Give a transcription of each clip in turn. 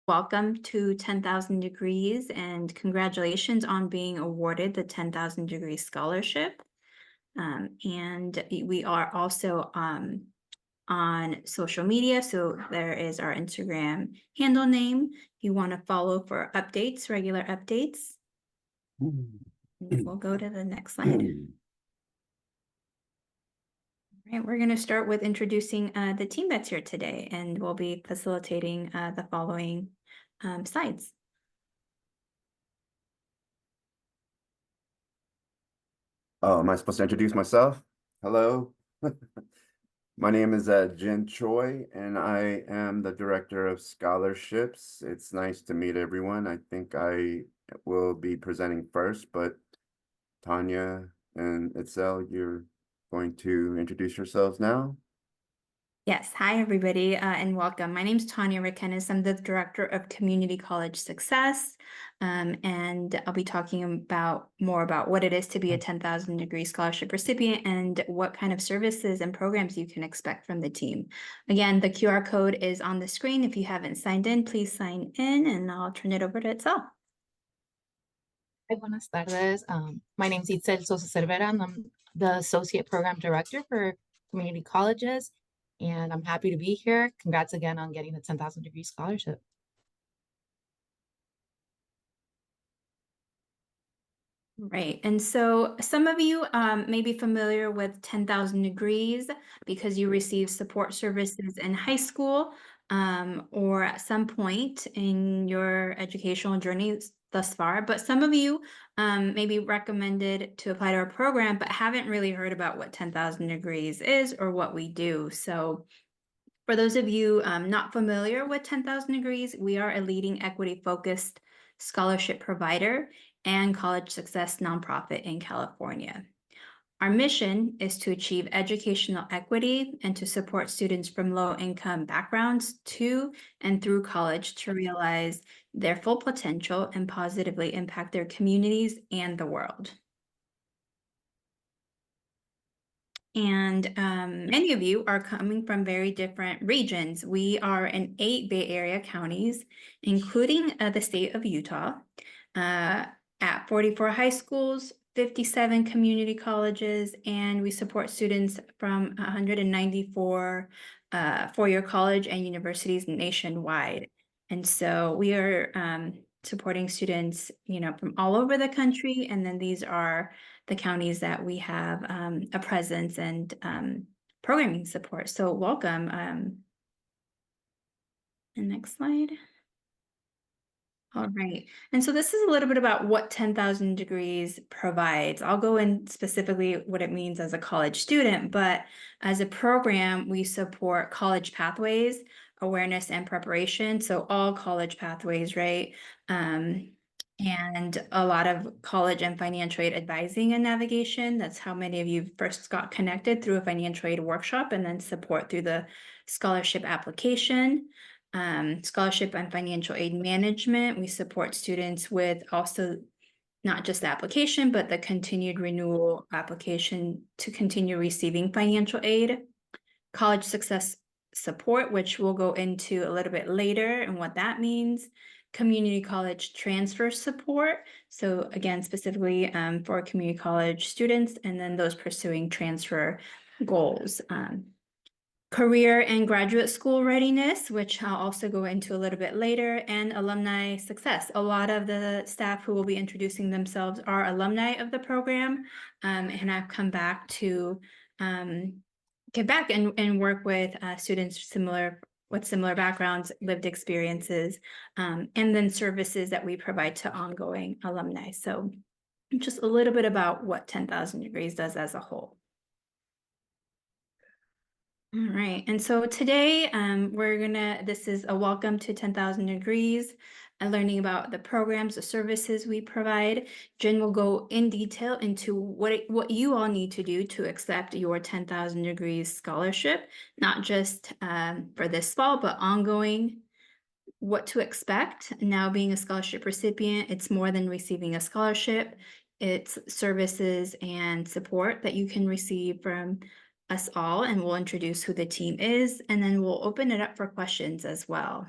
Welcome to 10,000 Degrees and congratulations on being awarded the 10,000 Degrees Scholarship. And we are also on social media. So there is our Instagram handle name. You want to follow for updates, regular updates. We'll go to the next slide. Right, we're going to start with introducing the team that's here today, and we'll be facilitating the following slides. Oh, am I supposed to introduce myself? Hello. My name is Jin Choi, and I am the Director of Scholarships. It's nice to meet everyone. I think I will be presenting first, but Tanya and Itzel, you're going to introduce yourselves now? Yes, hi everybody, and welcome. My name is Tanya Rickenis. I'm the Director of Community College Success, and I'll be talking more about what it is to be a 10,000 Degree Scholarship recipient and what kind of services and programs you can expect from the team. Again, the QR code is on the screen. If you haven't signed in, please sign in, and I'll turn it over to Itzel. Hi, buenas tardes. My name is Itzel Sosa Cervera, and I'm the Associate Program Director for Community Colleges, and I'm happy to be here. Congrats again on getting the 10,000 Degree Scholarship. Right. And so some of you may be familiar with 10,000 Degrees because you received support services in high school or at some point in your educational journey thus far. But some of you may be recommended to apply to our program, but haven't really heard about what 10,000 Degrees is or what we do. So for those of you not familiar with 10,000 Degrees, we are a leading equity-focused scholarship provider and college success nonprofit in California. Our mission is to achieve educational equity and to support students from low-income backgrounds to and through college to realize their full potential and positively impact their communities and the world. And many of you are coming from very different regions. We are in 8 Bay Area counties, including the state of Utah, at 44 high schools, 57 community colleges, and we support students from 194 four-year college and universities nationwide. And so we are supporting students, from all over the country, and then these are the counties that we have a presence and programming support. So welcome. And next slide. All right. And so this is a little bit about what 10,000 Degrees provides. I'll go in specifically what it means as a college student, but as a program, we support college pathways, awareness and preparation. So all college pathways, right? And a lot of college and financial aid advising and navigation. That's how many of you first got connected through a financial aid workshop, and then support through the scholarship application. Scholarship and financial aid management. We support students with also not just the application, but the continued renewal application to continue receiving financial aid. College success support, which we'll go into a little bit later and what that means. Community college transfer support. So again, specifically for community college students and then those pursuing transfer goals. Career and graduate school readiness, which I'll also go into a little bit later, and alumni success. A lot of the staff who will be introducing themselves are alumni of the program, and I've come back to get back and work with students with similar backgrounds, lived experiences, and then services that we provide to ongoing alumni. So just a little bit about what 10,000 Degrees does as a whole. All right, and so today this is a welcome to 10,000 Degrees, and learning about the programs, the services we provide. Jen will go in detail into what you all need to do to accept your 10,000 Degrees scholarship, not just for this fall, but ongoing, what to expect. Now being a scholarship recipient, it's more than receiving a scholarship. It's services and support that you can receive from us all, and we'll introduce who the team is, and then we'll open it up for questions as well.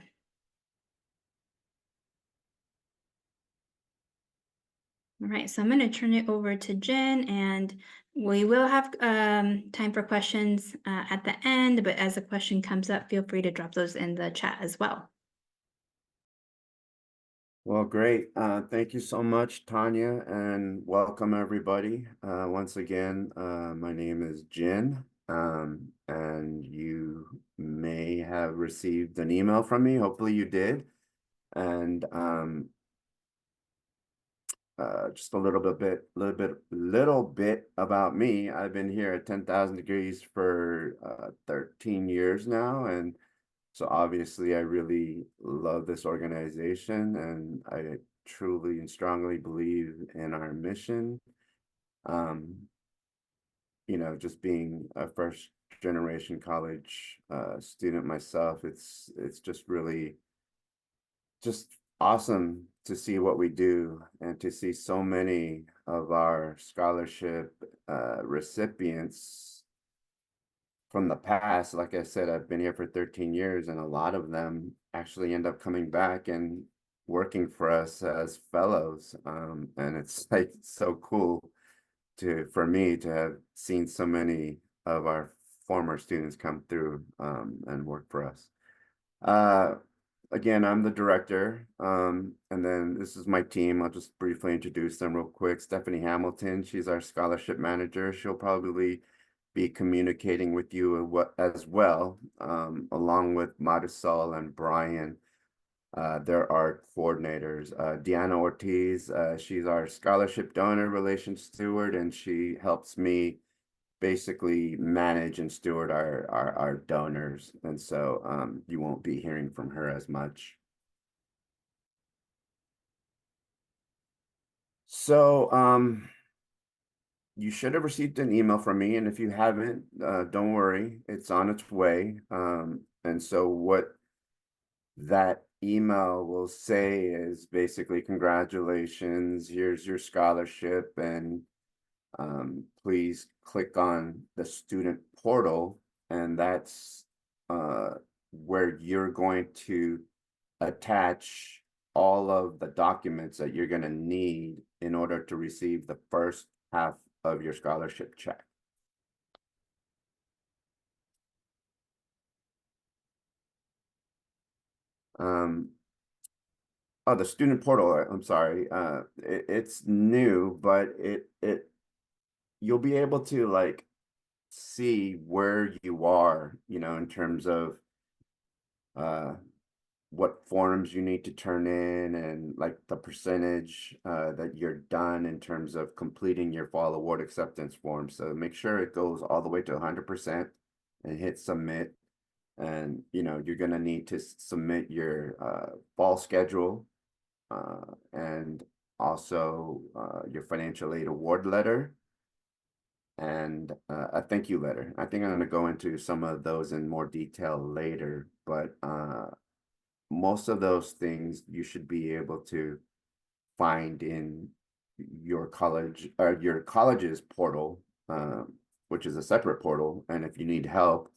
All right, so I'm going to turn it over to Jen, and we will have time for questions at the end, but as a question comes up, feel free to drop those in the chat as well. Well, great. Thank you so much, Tanya, and welcome everybody. Once again, my name is Jin, and you may have received an email from me. Hopefully you did. And just a little bit about me. I've been here at 10,000 Degrees for 13 years now, and so obviously I really love this organization, and I truly and strongly believe in our mission. You know, just being a first generation college student myself, it's just really just awesome to see what we do and to see so many of our scholarship recipients from the past. Like I said, I've been here for 13 years, and a lot of them actually end up coming back and working for us as fellows. And it's like so cool for me to have seen so many of our former students come through and work for us. Again, I'm the director, and then this is my team. I'll just briefly introduce them real quick. Stephanie Hamilton, she's our scholarship manager. She'll probably be communicating with you as well, along with Marisol and Brian. They're our coordinators. Deanna Ortiz, she's our scholarship donor relations steward, and she helps me basically manage and steward our donors. And so you won't be hearing from her as much. So you should have received an email from me, and if you haven't, don't worry, it's on its way. And so what that email will say is basically, congratulations, here's your scholarship, and please click on the student portal, and that's where you're going to attach all of the documents that you're going to need in order to receive the first half of your scholarship check. Oh, the student portal, I'm sorry. It's new, but you'll be able to like see where you are, you know, in terms of what forms you need to turn in, and like the percentage that you're done in terms of completing your fall award acceptance form. So make sure it goes all the way to 100% and hit submit. And you know, you're gonna need to submit your fall schedule and also your financial aid award letter and a thank you letter. I think I'm going to go into some of those in more detail later, but most of those things you should be able to find in your college or your college's portal, which is a separate portal. And if you need help,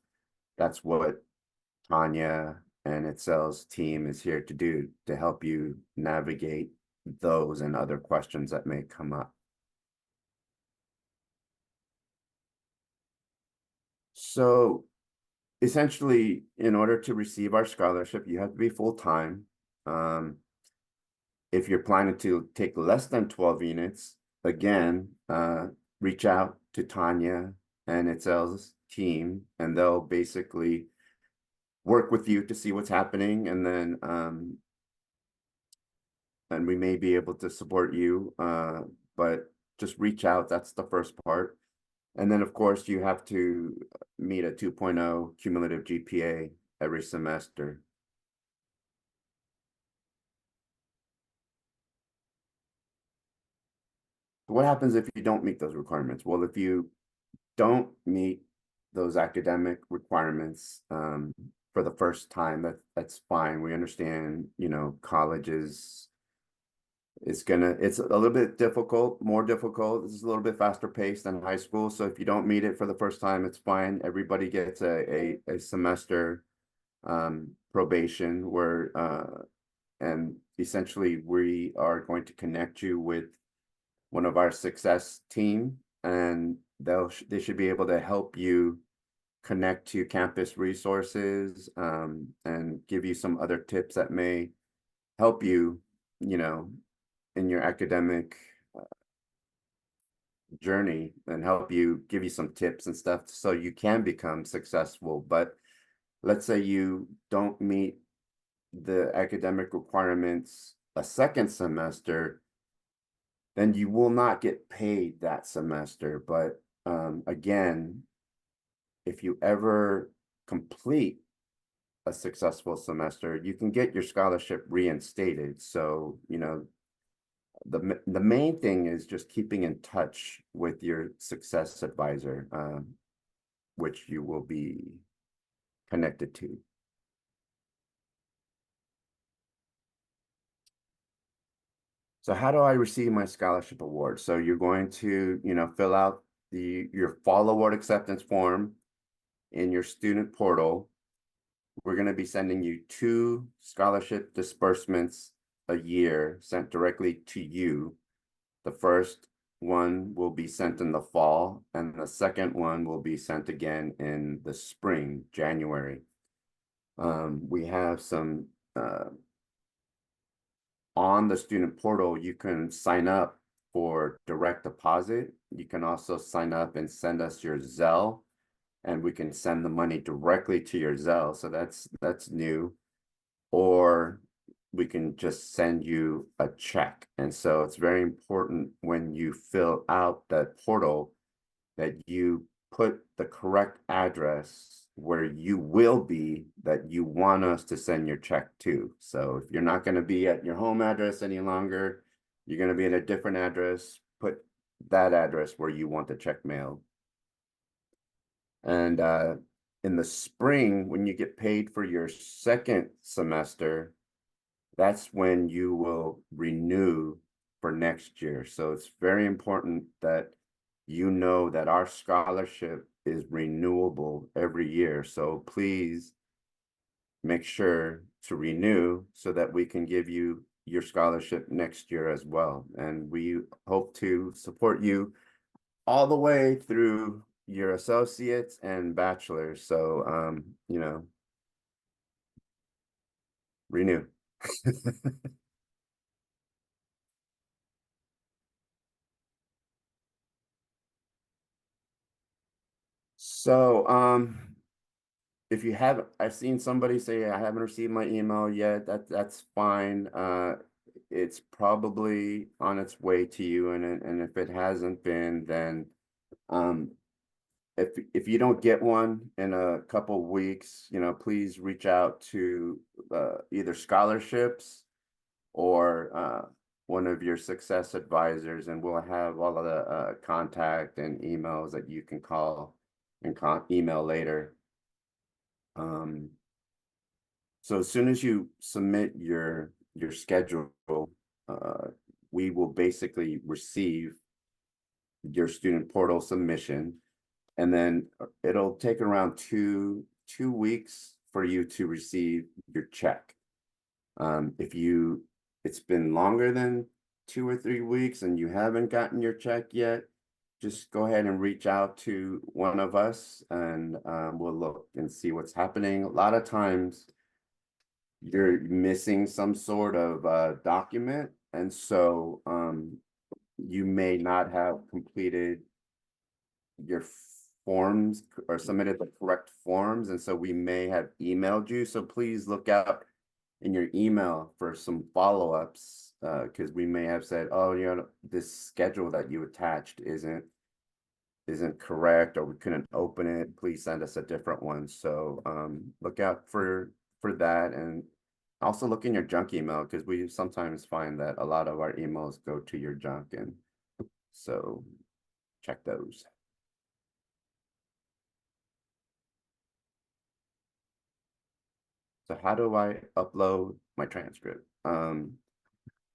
that's what Tanya and Itzel's team is here to do, to help you navigate those and other questions that may come up. So essentially, in order to receive our scholarship, you have to be full-time. If you're planning to take less than 12 units, again, reach out to Tanya and Itzel's team, and they'll basically work with you to see what's happening, and then and we may be able to support you, but just reach out. That's the first part. And then, of course, you have to meet a 2.0 cumulative GPA every semester. What happens if you don't meet those requirements? Well, if you don't meet those academic requirements for the first time, that's fine. We understand, you know, colleges, it's a little bit difficult, more difficult. This is a little bit faster paced than high school. So if you don't meet it for the first time, it's fine. Everybody gets a semester probation where and essentially we are going to connect you with one of our success team, and they should be able to help you connect to campus resources, and give you some other tips that may help you, you know, in your academic journey, and help you, give you some tips and stuff so you can become successful. But let's say you don't meet the academic requirements a second semester, then you will not get paid that semester. But again, if you ever complete a successful semester, you can get your scholarship reinstated. So, the main thing is just keeping in touch with your success advisor, which you will be connected to. So how do I receive my scholarship award? So you're going to, fill out your fall award acceptance form in your student portal. We're going to be sending you 2 scholarship disbursements a year sent directly to you. The first one will be sent in the fall, and the second one will be sent again in the spring, January. We have some on the student portal, you can sign up for direct deposit. You can also sign up and send us your Zelle, and we can send the money directly to your Zelle. So that's new. Or we can just send you a check. And so it's very important when you fill out that portal that you put the correct address where you will be, that you want us to send your check to. So if you're not going to be at your home address any longer, you're going to be at a different address, put that address where you want the check mailed. And in the spring, when you get paid for your second semester, that's when you will renew for next year. So it's very important that you know that our scholarship is renewable every year. So please make sure to renew so that we can give you your scholarship next year as well. And we hope to support you all the way through your associates and bachelors. So, renew. So, if you haven't, I've seen somebody say I haven't received my email yet. That's fine. It's probably on its way to you, and if it hasn't been, then if you don't get one in a couple weeks, please reach out to either scholarships or one of your success advisors, and we'll have all of the contact and emails that you can call and email later. So as soon as you submit your schedule, we will basically receive your student portal submission, and then it'll take around two weeks for you to receive your check. If it's been longer than 2 or 3 weeks and you haven't gotten your check yet, just go ahead and reach out to one of us, and we'll look and see what's happening. A lot of times you're missing some sort of document, and so you may not have completed your forms or submitted the correct forms, and so we may have emailed you. So please look out in your email for some follow-ups, because we may have said, oh, this schedule that you attached isn't correct, or we couldn't open it. Please send us a different one. So look out for that, and also look in your junk email, because we sometimes find that a lot of our emails go to your junk, and so check those. So how do I upload my transcript?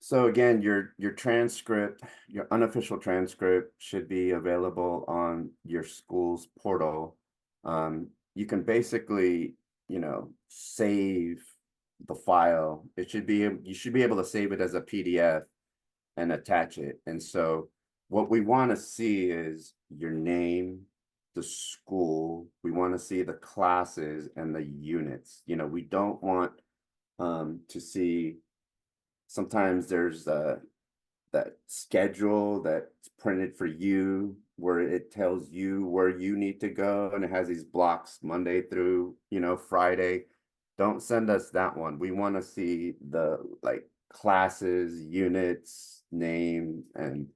So again, your transcript, your unofficial transcript, should be available on your school's portal. You can basically, save the file. You should be able to save it as a PDF and attach it. And so what we want to see is your name, the school. We want to see the classes and the units. You know, we don't want to see, sometimes there's that schedule that's printed for you where it tells you where you need to go, and it has these blocks Monday through, you know, Friday. Don't send us that one. We want to see the like classes, units, name, and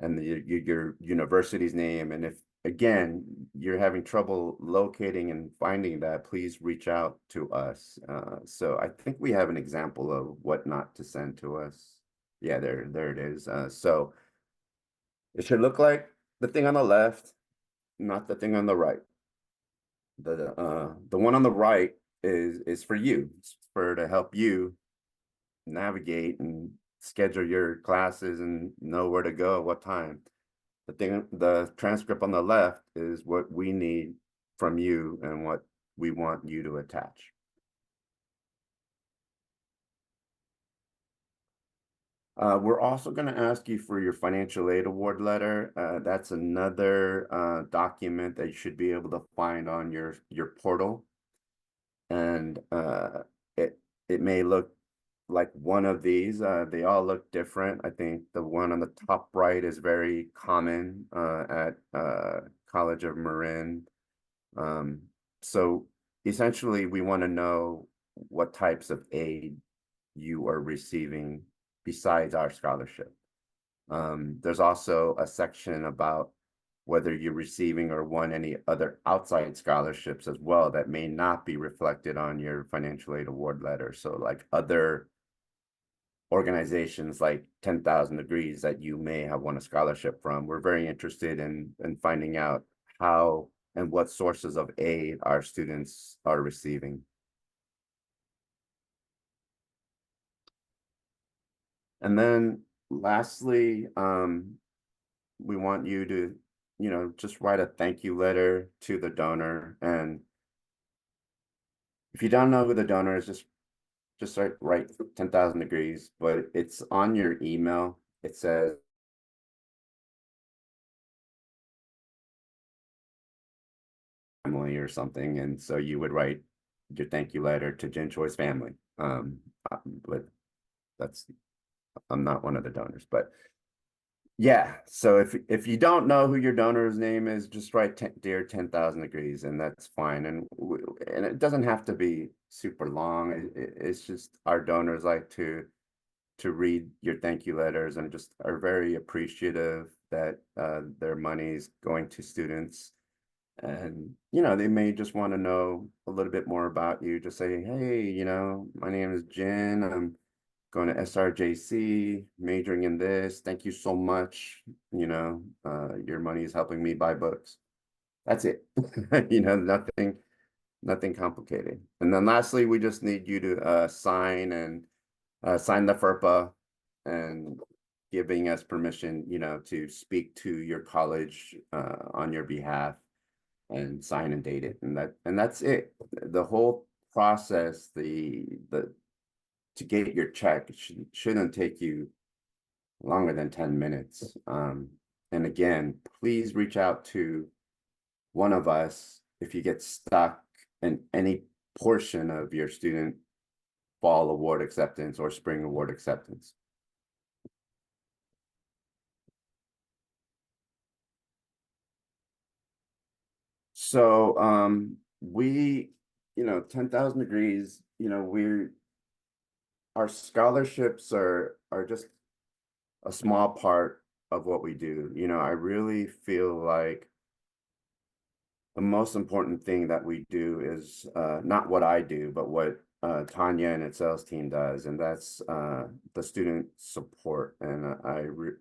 your university's name. And if, again, you're having trouble locating and finding that, please reach out to us. So I think we have an example of what not to send to us. Yeah, there it is. So it should look like the thing on the left, not the thing on the right. The one on the right is for you. It's for to help you navigate and schedule your classes and know where to go at what time. The transcript on the left is what we need from you and what we want you to attach. We're also going to ask you for your financial aid award letter. That's another document that you should be able to find on your portal. And it may look like one of these. They all look different. I think the one on the top right is very common at College of Marin. So essentially, we want to know what types of aid you are receiving besides our scholarship. There's also a section about whether you're receiving or won any other outside scholarships as well that may not be reflected on your financial aid award letter. So like other organizations like 10,000 Degrees that you may have won a scholarship from. We're very interested in finding out how and what sources of aid our students are receiving. And then lastly, we want you to, you know, just write a thank you letter to the donor. And if you don't know who the donor is, just write 10,000 Degrees, but it's on your email. It says family or something, and so you would write your thank you letter to Jen Choi's family. But that's, I'm not one of the donors, but yeah. So if you don't know who your donor's name is, just write dear 10,000 Degrees, and that's fine. And it doesn't have to be super long. It's just our donors like to read your thank you letters and just are very appreciative that their money's going to students. And, you know, they may just want to know a little bit more about you. Just say, hey, you know, my name is Jen. I'm going to SRJC, majoring in this. Thank you so much. You know, your money is helping me buy books. That's it. You know, nothing complicated. And then lastly, we just need you to sign the FERPA and giving us permission, you know, to speak to your college on your behalf and sign and date it. And that's it. The whole process, to get your check shouldn't take you longer than 10 minutes. And again, please reach out to one of us if you get stuck in any portion of your student fall award acceptance or spring award acceptance. So we, you know, 10,000 Degrees, you know, our scholarships are just a small part of what we do. You know, I really feel like the most important thing that we do is not what I do, but what Tanya and its sales team does, and that's the student support. And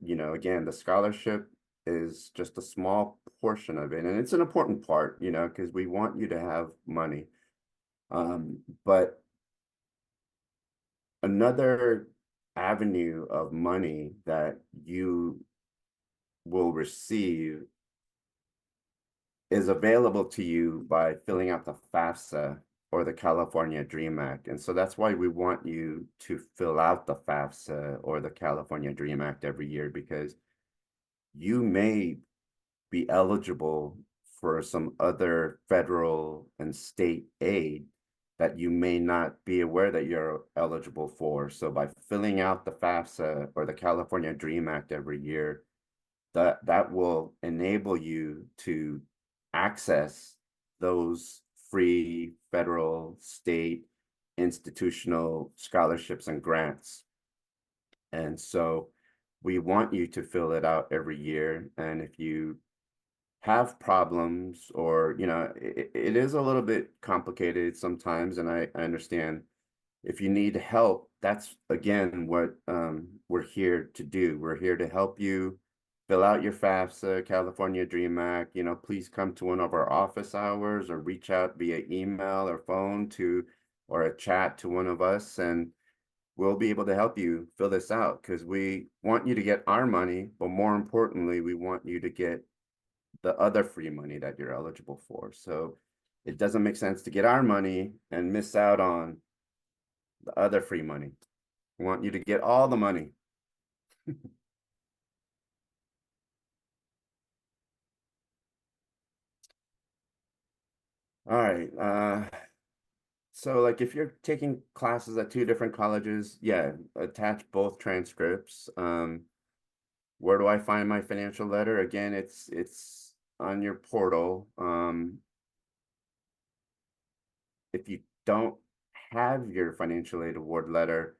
you know, again, the scholarship is just a small portion of it, and it's an important part, you know, because we want you to have money. But another avenue of money that you will receive is available to you by filling out the FAFSA or the California Dream Act. And so that's why we want you to fill out the FAFSA or the California Dream Act every year, because you may be eligible for some other federal and state aid that you may not be aware that you're eligible for. So by filling out the FAFSA or the California Dream Act every year, that will enable you to access those free federal, state, institutional scholarships and grants. And so we want you to fill it out every year. And if you have problems or, it is a little bit complicated sometimes, and I understand if you need help, that's again what we're here to do. We're here to help you fill out your FAFSA, California Dream Act. Please come to one of our office hours or reach out via email or phone or a chat to one of us, and we'll be able to help you fill this out because we want you to get our money, but more importantly, we want you to get the other free money that you're eligible for. So it doesn't make sense to get our money and miss out on the other free money. We want you to get all the money. All right. So like if you're taking classes at two different colleges, yeah, attach both transcripts. Where do I find my financial letter? Again, it's on your portal. If you don't have your financial aid award letter,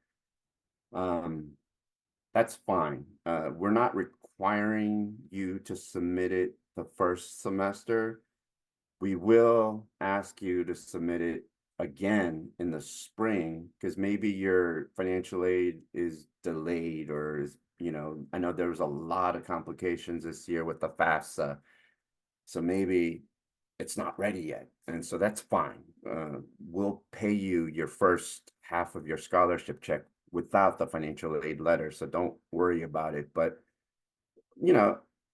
that's fine. We're not requiring you to submit it the first semester. We will ask you to submit it again in the spring because maybe your financial aid is delayed or is, I know there was a lot of complications this year with the FAFSA. So maybe it's not ready yet. And so that's fine. We'll pay you your first half of your scholarship check without the financial aid letter. So don't worry about it. But,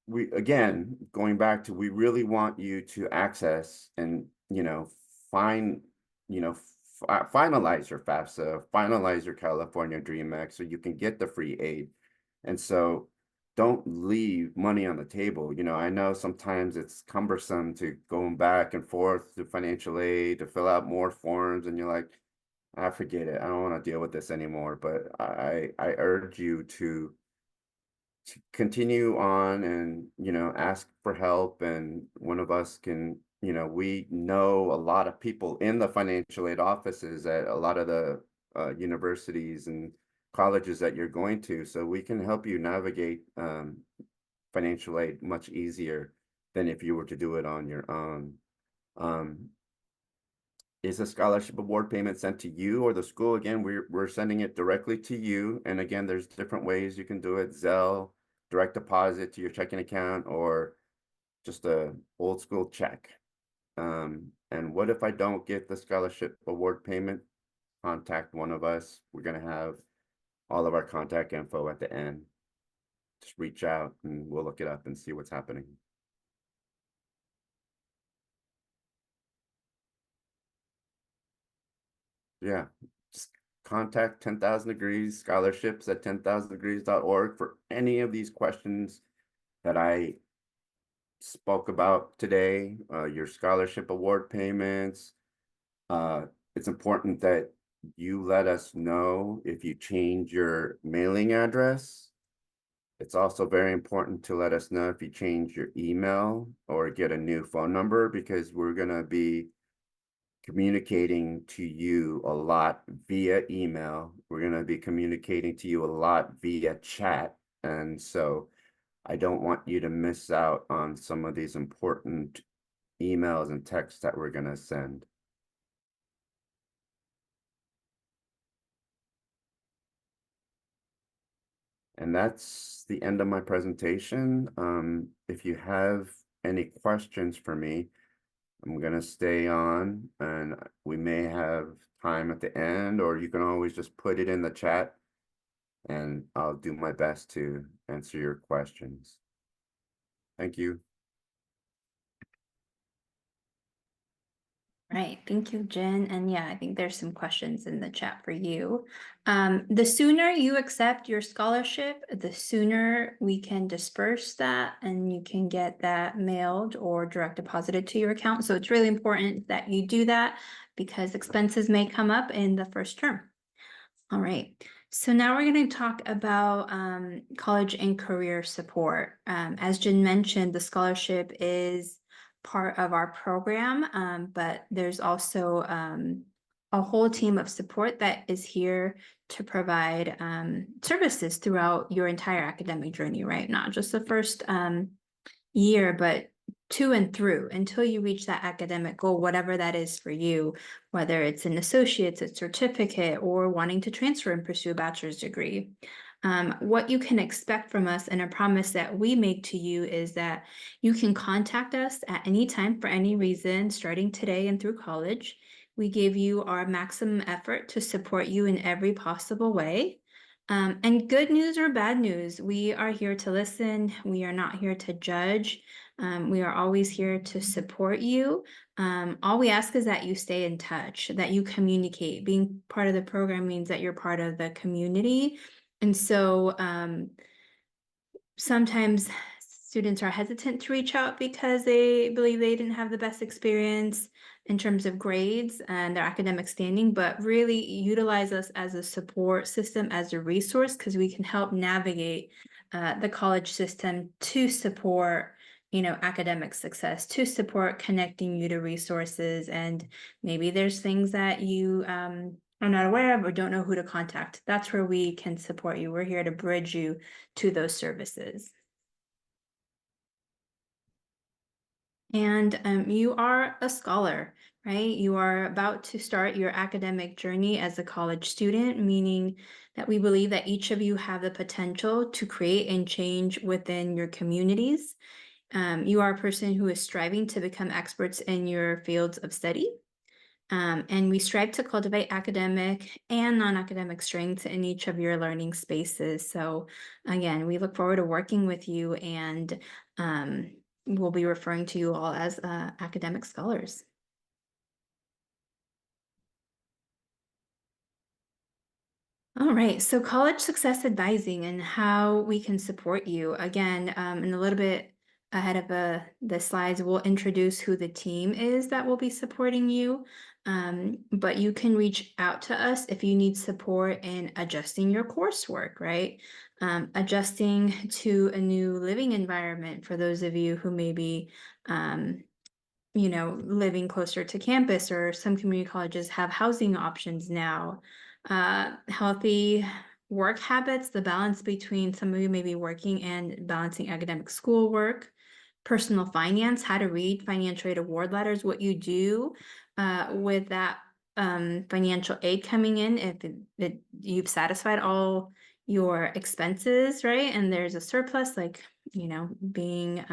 we, again, going back to, we really want you to access and, find, finalize your FAFSA, finalize your California Dream Act so you can get the free aid. And so don't leave money on the table. I know sometimes it's cumbersome to going back and forth to financial aid to fill out more forms, and you're like, I forget it. I don't want to deal with this anymore. But I urge you to continue on and ask for help, and one of us can, we know a lot of people in the financial aid offices at a lot of the universities and colleges that you're going to, so we can help you navigate financial aid much easier than if you were to do it on your own. Is a scholarship award payment sent to you or the school? Again, we're sending it directly to you. And again, there's different ways you can do it: Zelle, direct deposit to your checking account, or just a old school check. And what if I don't get the scholarship award payment? Contact one of us. We're going to have all of our contact info at the end. Just reach out and we'll look it up and see what's happening. Yeah, just contact 10,000 Degrees scholarships at 10,000degrees.org for any of these questions that I spoke about today. Your scholarship award payments. It's important that you let us know if you change your mailing address. It's also very important to let us know if you change your email or get a new phone number, because we're going to be communicating to you a lot via email. We're going to be communicating to you a lot via chat. And so I don't want you to miss out on some of these important emails and texts that we're going to send. And that's the end of my presentation. If you have any questions for me, I'm going to stay on, and we may have time at the end, or you can always just put it in the chat and I'll do my best to answer your questions. Thank you. Right, thank you, Jen. And yeah, I think there's some questions in the chat for you. The sooner you accept your scholarship, the sooner we can disperse that and you can get that mailed or direct deposited to your account. So it's really important that you do that because expenses may come up in the first term. All right, so now we're going to talk about college and career support. As Jen mentioned, the scholarship is part of our program, but there's also a whole team of support that is here to provide services throughout your entire academic journey, right? Not just the first year, but to and through until you reach that academic goal, whatever that is for you, whether it's an associate's, a certificate, or wanting to transfer and pursue a bachelor's degree. What you can expect from us and a promise that we make to you is that you can contact us at any time for any reason, starting today and through college. We give you our maximum effort to support you in every possible way. And good news or bad news, we are here to listen. We are not here to judge. We are always here to support you. All we ask is that you stay in touch, that you communicate. Being part of the program means that you're part of the community. And so sometimes students are hesitant to reach out because they believe they didn't have the best experience in terms of grades and their academic standing, but really utilize us as a support system, as a resource, because we can help navigate the college system to support, academic success, to support connecting you to resources. And maybe there's things that you are not aware of or don't know who to contact. That's where we can support you. We're here to bridge you to those services. And you are a scholar, right? You are about to start your academic journey as a college student, meaning that we believe that each of you have the potential to create and change within your communities. You are a person who is striving to become experts in your fields of study. And we strive to cultivate academic and non-academic strengths in each of your learning spaces. So again, we look forward to working with you, and we'll be referring to you all as academic scholars. All right, so college success advising and how we can support you. Again, in a little bit ahead of the slides, we'll introduce who the team is that will be supporting you. But you can reach out to us if you need support in adjusting your coursework, right? Adjusting to a new living environment for those of you who may be living closer to campus, or some community colleges have housing options now. Healthy work habits, the balance between some of you may be working and balancing academic schoolwork, personal finance, how to read financial aid award letters, what you do with that financial aid coming in, if you've satisfied all your expenses, right? And there's a surplus, like, being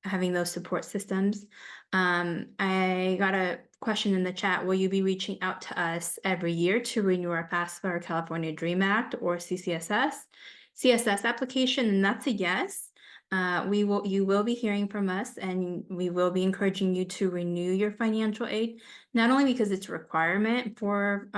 having those support systems. I got a question in the chat. Will you be reaching out to us every year to renew our FAFSA or California Dream Act or CSS application? And that's a yes. You will be hearing from us, and we will be encouraging you to renew your financial aid, not only because it's a requirement for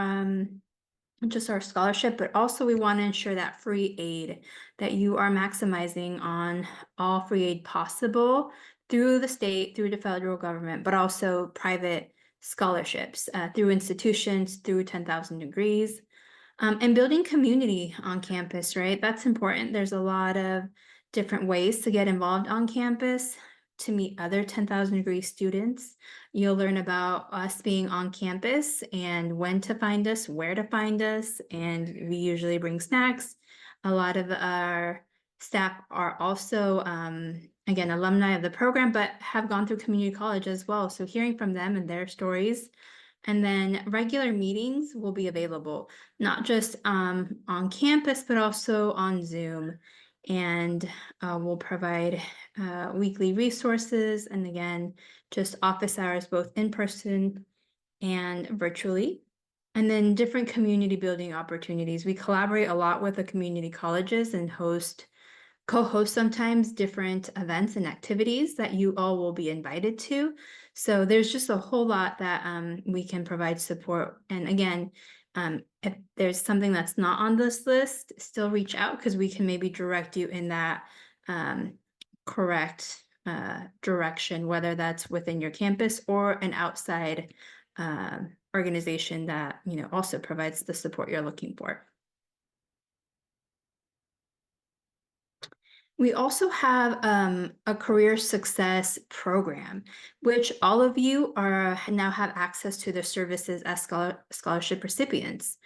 just our scholarship, but also we want to ensure that free aid, that you are maximizing on all free aid possible through the state, through the federal government, but also private scholarships through institutions, through 10,000 Degrees, and building community on campus, right? That's important. There's a lot of different ways to get involved on campus, to meet other 10,000 Degree students. You'll learn about us being on campus and when to find us, where to find us, and we usually bring snacks. A lot of our staff are also, again, alumni of the program, but have gone through community college as well. So hearing from them and their stories. And then regular meetings will be available, not just on campus, but also on Zoom. And we'll provide weekly resources, and again, just office hours, both in person and virtually. And then different community building opportunities. We collaborate a lot with the community colleges and host co-host sometimes different events and activities that you all will be invited to. So there's just a whole lot that we can provide support. And again, if there's something that's not on this list, still reach out because we can maybe direct you in that correct direction, whether that's within your campus or an outside organization that also provides the support you're looking for. We also have a career success program, which all of you now have access to the services as scholarship recipients.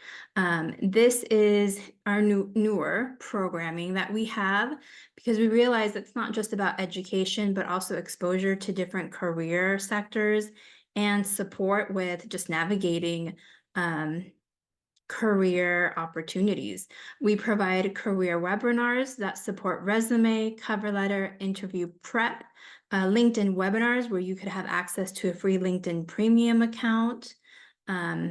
This is our newer programming that we have because we realize it's not just about education, but also exposure to different career sectors and support with just navigating career opportunities. We provide career webinars that support resume, cover letter, interview prep, LinkedIn webinars where you could have access to a free LinkedIn premium account,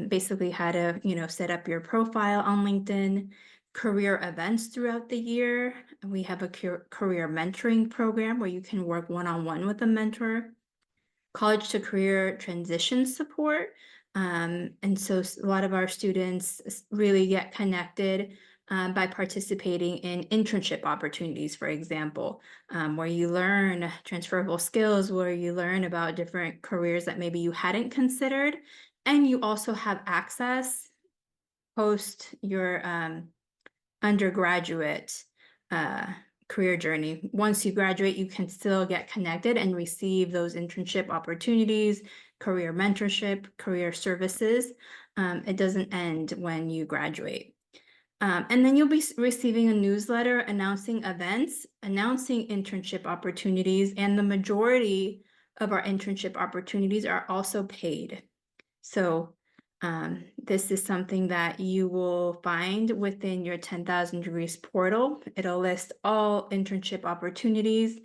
basically how to set up your profile on LinkedIn, career events throughout the year. We have a career mentoring program where you can work one-on-one with a mentor, college to career transition support. And so a lot of our students really get connected by participating in internship opportunities, for example, where you learn transferable skills, where you learn about different careers that maybe you hadn't considered. And you also have access post your undergraduate career journey. Once you graduate, you can still get connected and receive those internship opportunities, career mentorship, career services. It doesn't end when you graduate. And then you'll be receiving a newsletter announcing events, announcing internship opportunities, and the majority of our internship opportunities are also paid. So this is something that you will find within your 10,000 Degrees portal. It'll list all internship opportunities,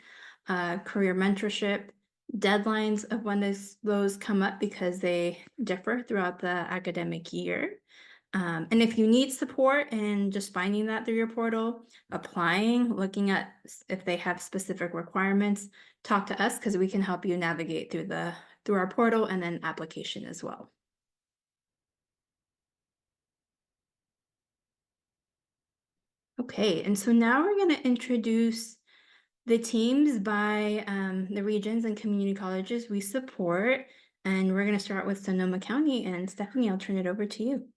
career mentorship, deadlines of when those come up because they differ throughout the academic year. And if you need support in just finding that through your portal, applying, looking at if they have specific requirements, talk to us because we can help you navigate through our portal and then application as well. Okay, and so now we're going to introduce the teams by the regions and community colleges we support. And we're going to start with Sonoma County. And Stephanie, I'll turn it over to you.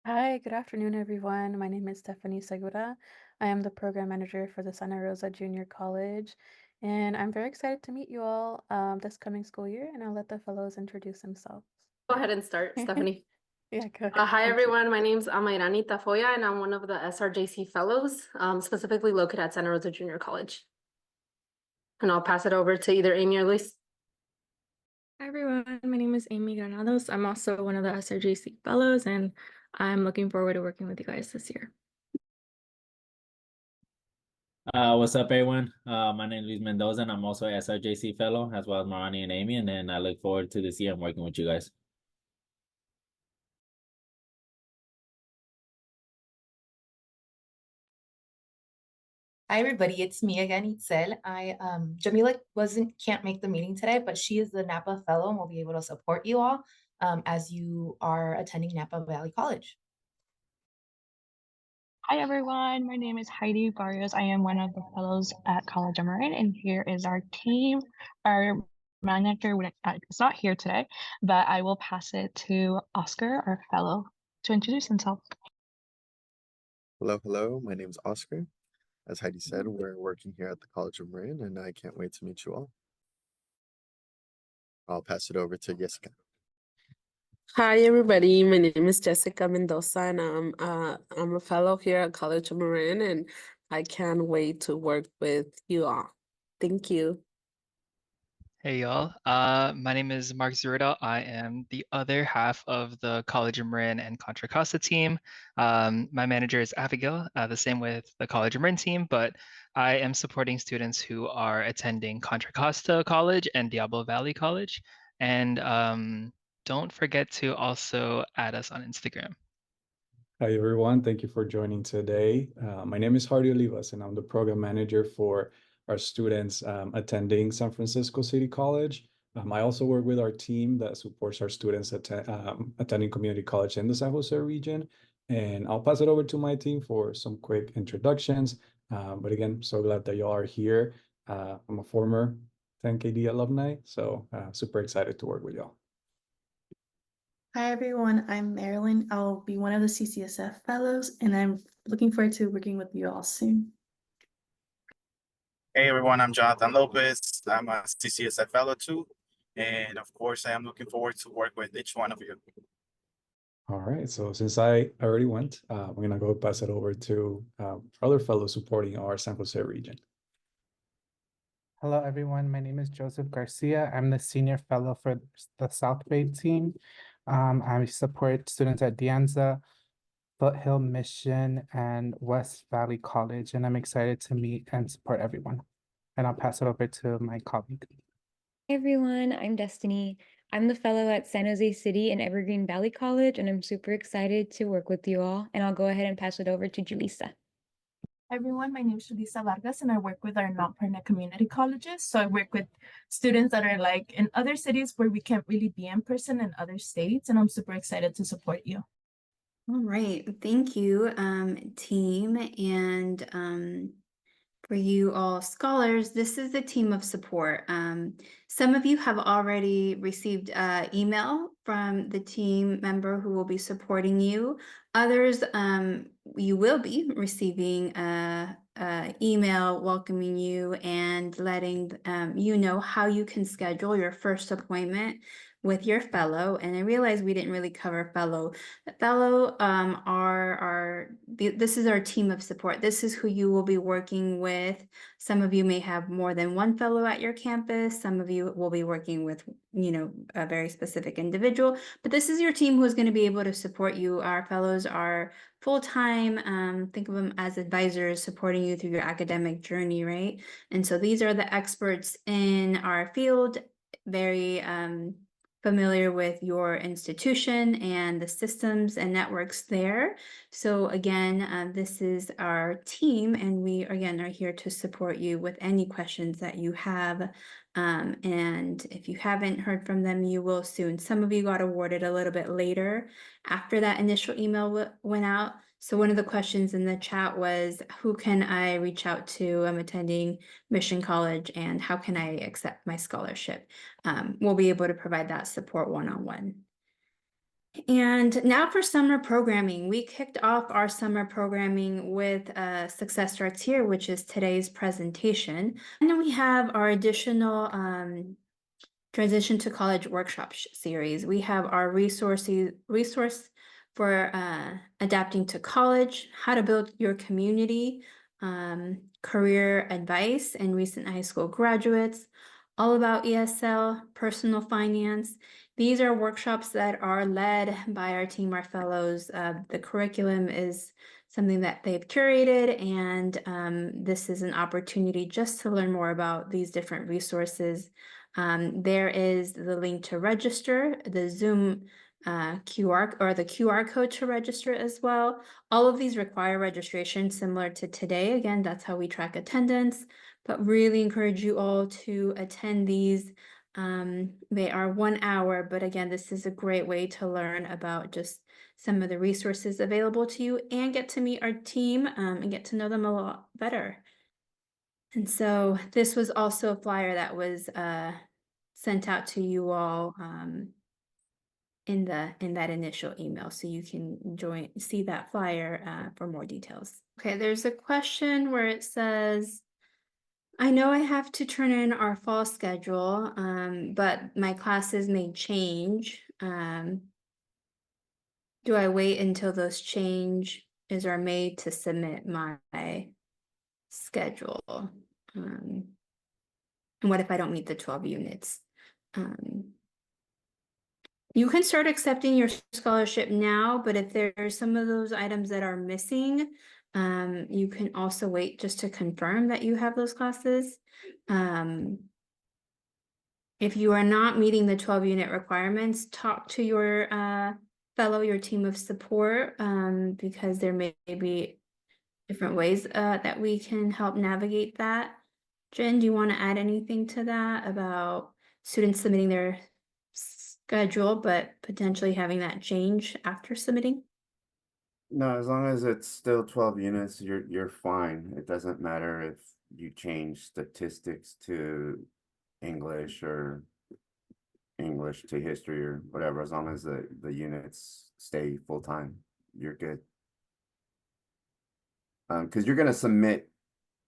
Hi, good afternoon, everyone. My name is Stephanie Segura. I am the program manager for the Santa Rosa Junior College, and I'm very excited to meet you all this coming school year, and I'll let the fellows introduce themselves. Go ahead and start, Stephanie. Yeah, go ahead. Hi, Thank you. everyone. My name's Amairani Tafoya, and I'm one of the SRJC fellows, specifically located at Santa Rosa Junior College. And I'll pass it over to either Amy or Luis. Hi everyone, my name is Amy Granados. I'm also one of the SRJC fellows, and I'm looking forward to working with you guys this year. What's up, everyone? My name is Luis Mendoza, and I'm also a SRJC fellow, as well as Marani and Amy, and then I look forward to this year and working with you guys. Hi everybody, it's me again, Itzel. Jamila can't make the meeting today, but she is the Napa Fellow and will be able to support you all as you are attending Napa Valley College. Hi everyone, my name is Heidi Barrios. I am one of the fellows at College of Marin, and here is our team. Our manager is not here today, but I will pass it to Oscar, our fellow, to introduce himself. Hello, my name is Oscar. As Heidi said, we're working here at the College of Marin, and I can't wait to meet you all. I'll pass it over to Jessica. Hi everybody, my name is Jessica Mendoza, and I'm a fellow here at College of Marin, and I can't wait to work with you all. Thank you. Hey y'all, my name is Mark Zurdo. I am the other half of the College of Marin and Contra Costa team. My manager is Abigail, the same with the College of Marin team, but I am supporting students who are attending Contra Costa College and Diablo Valley College. And don't forget to also add us on Instagram. Hi, everyone. Thank you for joining today. My name is Hardy Olivas, and I'm the program manager for our students attending San Francisco City College. I also work with our team that supports our students attending community college in the San Jose region. And I'll pass it over to my team for some quick introductions. But again, so glad that y'all are here. I'm a former 10KD alumni, so super excited to work with y'all. Hi everyone, I'm Marilyn. I'll be one of the CCSF fellows and I'm looking forward to working with you all soon. Hey everyone, I'm Jonathan Lopez. I'm a CCSF fellow too. And of course, I am looking forward to work with each one of you. All right, so since I already went, I'm gonna go pass it over to other fellows supporting our San Jose region. Hello, everyone. My name is Joseph Garcia. I'm the senior fellow for the South Bay team. I support students at De Anza, Foothill Mission, and West Valley College, and I'm excited to meet and support everyone. And I'll pass it over to my colleague. Hey everyone, I'm Destiny. I'm the fellow at San Jose City and Evergreen Valley College, and I'm super excited to work with you all. And I'll go ahead and pass it over to Julissa. Everyone, my name is Julissa Vargas and I work with our non-partner community colleges. So I work with students that are like in other cities where we can't really be in person in other states, and I'm super excited to support you. All right, thank you, team. And for you all scholars, this is the team of support. Some of you have already received email from the team member who will be supporting you. Others, you will be receiving a email welcoming you and letting you know how you can schedule your first appointment with your fellow. And I realized we didn't really cover fellow. Fellow this is our team of support. This is who you will be working with. Some of you may have more than one fellow at your campus. Some of you will be working with, a very specific individual, but this is your team who is going to be able to support you. Our fellows are full-time. Think of them as advisors supporting you through your academic journey, right? And so these are the experts in our field, very familiar with your institution and the systems and networks there. So again, this is our team, and we again are here to support you with any questions that you have. And if you haven't heard from them, you will soon. Some of you got awarded a little bit later after that initial email went out. So one of the questions in the chat was, who can I reach out to? I'm attending Mission College, and how can I accept my scholarship? We'll be able to provide that support one-on-one. And now for summer programming. We kicked off our summer programming with Success Starts Here, which is today's presentation. And then we have our additional Transition to College workshop series. We have our resource for adapting to college, how to build your community, career advice and recent high school graduates, all about ESL, personal finance. These are workshops that are led by our team, our fellows. The curriculum is something that they've curated, and this is an opportunity just to learn more about these different resources. There is the link to register, the Zoom QR code to register as well. All of these require registration similar to today. Again, that's how we track attendance, but really encourage you all to attend these. They are 1 hour, but again, this is a great way to learn about just some of the resources available to you and get to meet our team and get to know them a lot better. And so this was also a flyer that was sent out to you all in that initial email, so you can see that flyer for more details. Okay, there's a question where it says, I know I have to turn in our fall schedule, but my classes may change. Do I wait until those changes are made to submit my schedule? And what if I don't meet the 12 units? You can start accepting your scholarship now, but if there's some of those items that are missing, you can also wait just to confirm that you have those classes. If you are not meeting the 12 unit requirements, talk to your fellow, your team of support, because there may be different ways that we can help navigate that. Jen, do you want to add anything to that about students submitting their schedule, but potentially having that change after submitting? No, as long as it's still 12 units, you're fine. It doesn't matter if you change statistics to English or English to history or whatever, as long as the units stay full-time, you're good. Because you're gonna submit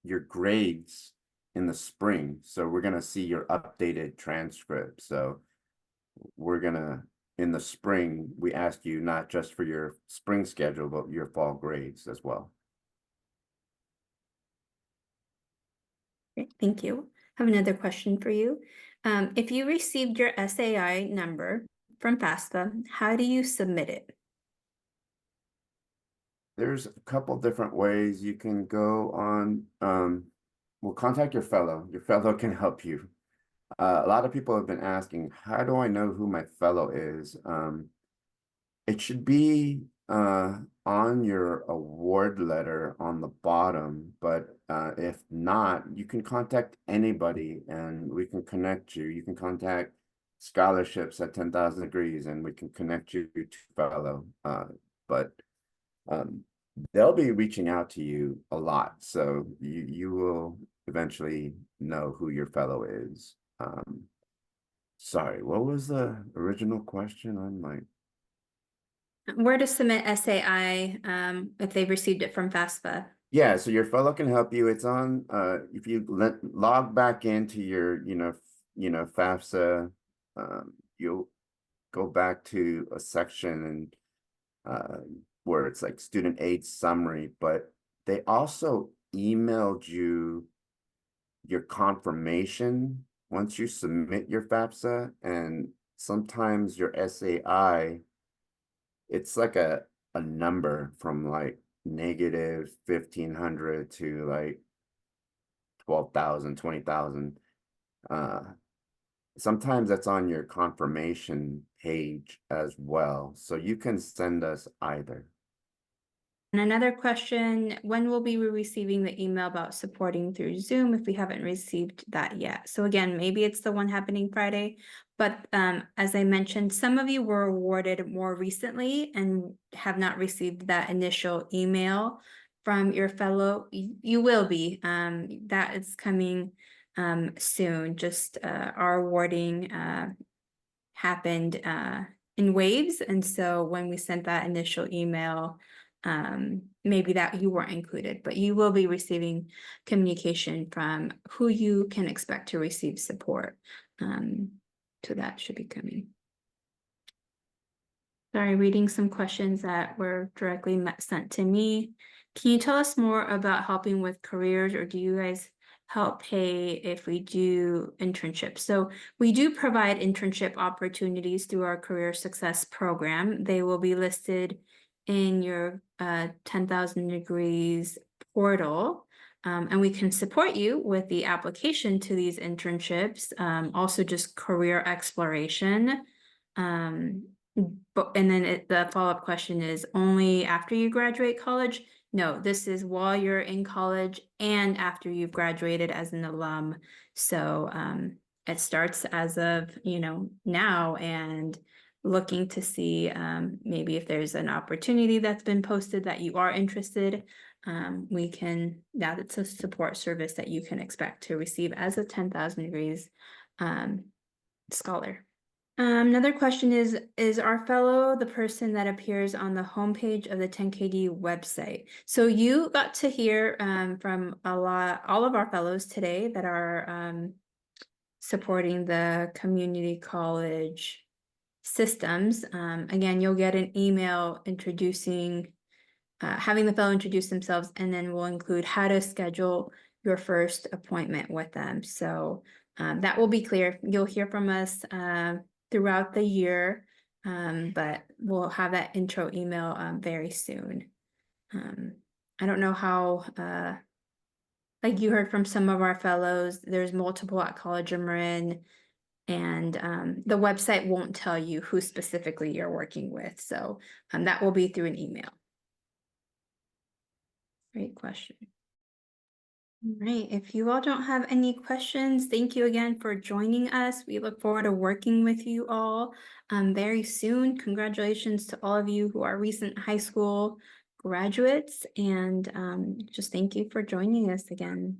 your grades in the spring, so we're gonna see your updated transcript. So we're gonna, in the spring, we ask you not just for your spring schedule, but your fall grades as well. Great, thank you. I have another question for you. If you received your SAI number from FAFSA, how do you submit it? There's a couple different ways you can go on. Well, contact your fellow. Your fellow can help you. A lot of people have been asking, how do I know who my fellow is? It should be on your award letter on the bottom, but if not, you can contact anybody and we can connect you. You can contact scholarships at 10,000 degrees and we can connect you to fellow. But they'll be reaching out to you a lot, so you will eventually know who your fellow is. Sorry, what was the original question? I'm like, Where to submit SAI if they've received it from FAFSA? yeah, so your fellow can help you. It's on if you log back into your FAFSA, you'll go back to a section and where it's like student aid summary, but they also emailed you your confirmation once you submit your FAFSA, and sometimes your SAI, it's like a number from like negative 1,500 to like 12,000, 20,000. Sometimes that's on your confirmation page as well. So you can send us either. And another question, when will we be receiving the email about supporting through Zoom if we haven't received that yet? So again, maybe it's the one happening Friday, but as I mentioned, some of you were awarded more recently and have not received that initial email from your fellow. You will be, that is coming soon. Just our awarding happened in waves. And so when we sent that initial email, maybe that you weren't included, but you will be receiving communication from who you can expect to receive support. So that should be coming. Sorry, reading some questions that were directly sent to me. Can you tell us more about helping with careers, or do you guys help pay if we do internships? So we do provide internship opportunities through our Career Success Program. They will be listed in your 10,000 Degrees portal. And we can support you with the application to these internships, also just career exploration. But and then the follow-up question is only after you graduate college? No, this is while you're in college and after you've graduated as an alum. So it starts as of now, and looking to see maybe if there's an opportunity that's been posted that you are interested. We can, that's a support service that you can expect to receive as a 10,000 Degrees scholar. Another question is our fellow the person that appears on the homepage of the 10KD website? So you got to hear from all of our fellows today that are supporting the community college systems. Again, you'll get an email introducing, having the fellow introduce themselves, and then we'll include how to schedule your first appointment with them. So that will be clear. You'll hear from us throughout the year, but we'll have that intro email very soon. I don't know how, like you heard from some of our fellows, there's multiple at College of Marin. And the website won't tell you who specifically you're working with. So that will be through an email. Great question. All right, if you all don't have any questions, thank you again for joining us. We look forward to working with you all very soon. Congratulations to all of you who are recent high school graduates, and just thank you for joining us again.